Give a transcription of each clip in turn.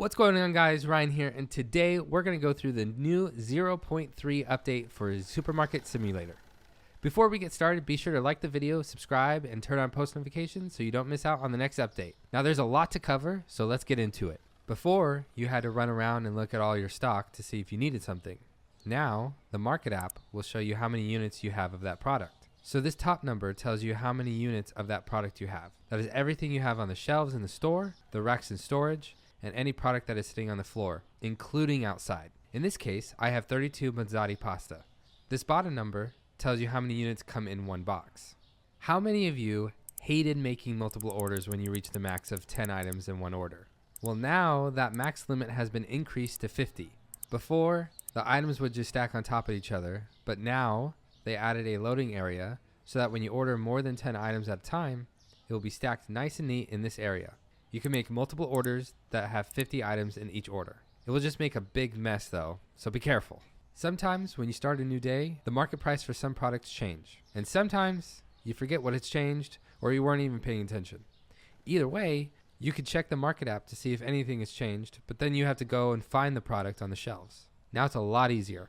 What's going on, guys? Ryan here, and today we're going to go through the new 0.3 update for Supermarket Simulator. Before we get started, be sure to like the video, subscribe, and turn on post notifications so you don't miss out on the next update. Now, there's a lot to cover, so let's get into it. Before, you had to run around and look at all your stock to see if you needed something. Now, the Market app will show you how many units you have of that product. So this top number tells you how many units of that product you have. That is everything you have on the shelves in the store, the racks in storage, and any product that is sitting on the floor, including outside. In this case, I have 32 Mazzati pasta. This bottom number tells you how many units come in one box. How many of you hated making multiple orders when you reach the max of 10 items in one order? Well, now that max limit has been increased to 50. Before, the items would just stack on top of each other, but now they added a loading area so that when you order more than 10 items at a time, it will be stacked nice and neat in this area. You can make multiple orders that have 50 items in each order. It will just make a big mess though, so be careful. Sometimes when you start a new day, the market price for some products change. And sometimes you forget what it's changed or you weren't even paying attention. Either way, you could check the Market app to see if anything has changed, but then you have to go and find the product on the shelves. Now it's a lot easier.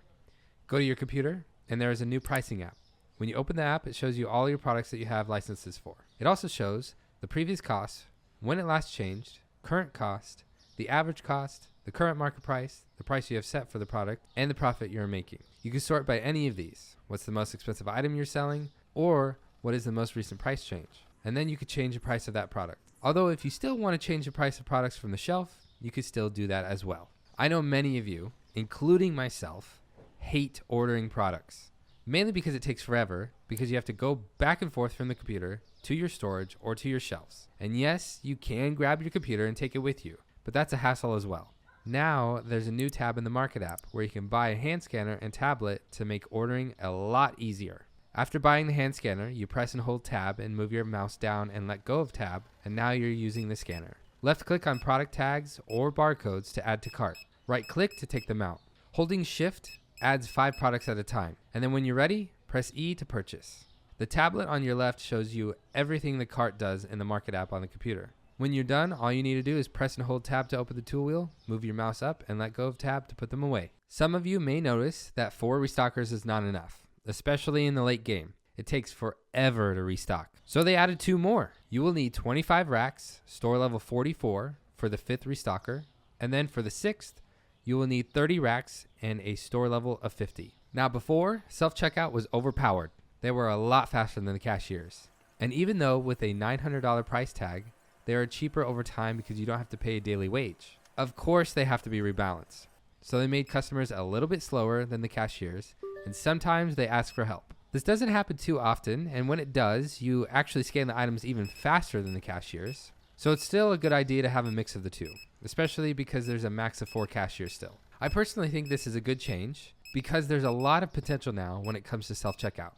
Go to your computer and there is a new pricing app. When you open the app, it shows you all your products that you have licenses for. It also shows the previous costs, when it last changed, current cost, the average cost, the current market price, the price you have set for the product, and the profit you're making. You can sort by any of these. What's the most expensive item you're selling, or what is the most recent price change? And then you could change the price of that product. Although if you still want to change the price of products from the shelf, you could still do that as well. I know many of you, including myself, hate ordering products. Mainly because it takes forever, because you have to go back and forth from the computer to your storage or to your shelves. And yes, you can grab your computer and take it with you, but that's a hassle as well. Now, there's a new tab in the Market app where you can buy a hand scanner and tablet to make ordering a lot easier. After buying the hand scanner, you press and hold tab and move your mouse down and let go of tab, and now you're using the scanner. Left click on product tags or barcodes to add to cart. Right click to take them out. Holding shift adds 5 products at a time, and then when you're ready, press E to purchase. The tablet on your left shows you everything the cart does in the Market app on the computer. When you're done, all you need to do is press and hold tab to open the tool wheel, move your mouse up, and let go of tab to put them away. Some of you may notice that 4 restockers is not enough, especially in the late game. It takes forever to restock. So they added 2 more. You will need 25 racks, store level 44 for the 5th restocker, and then for the 6th, you will need 30 racks and a store level of 50. Now before, self-checkout was overpowered. They were a lot faster than the cashiers. And even though with a $900 price tag, they are cheaper over time because you don't have to pay a daily wage. Of course they have to be rebalanced. So they made customers a little bit slower than the cashiers, and sometimes they ask for help. This doesn't happen too often, and when it does, you actually scan the items even faster than the cashiers. So it's still a good idea to have a mix of the two, especially because there's a max of 4 cashiers still. I personally think this is a good change because there's a lot of potential now when it comes to self-checkout.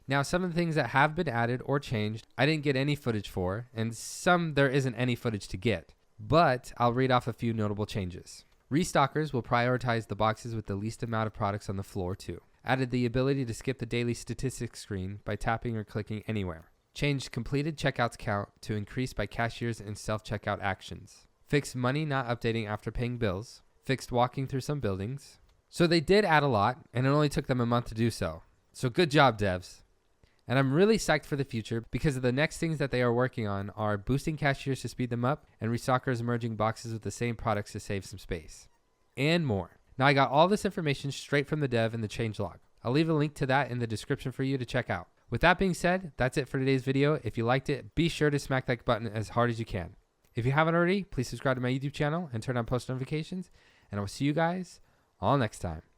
Now, some of the things that have been added or changed, I didn't get any footage for, and some there isn't any footage to get, but I'll read off a few notable changes. Restockers will prioritize the boxes with the least amount of products on the floor too. Added the ability to skip the daily statistics screen by tapping or clicking anywhere. Changed completed checkouts count to increase by cashiers and self-checkout actions. Fixed money not updating after paying bills. Fixed walking through some buildings. So they did add a lot, and it only took them a month to do so. So good job, devs. And I'm really psyched for the future because of the next things that they are working on are boosting cashiers to speed them up and restockers merging boxes with the same products to save some space. And more. Now I got all this information straight from the dev in the changelog. I'll leave a link to that in the description for you to check out. With that being said, that's it for today's video. If you liked it, be sure to smack that button as hard as you can. If you haven't already, please subscribe to my YouTube channel and turn on post notifications. And I will see you guys all next time.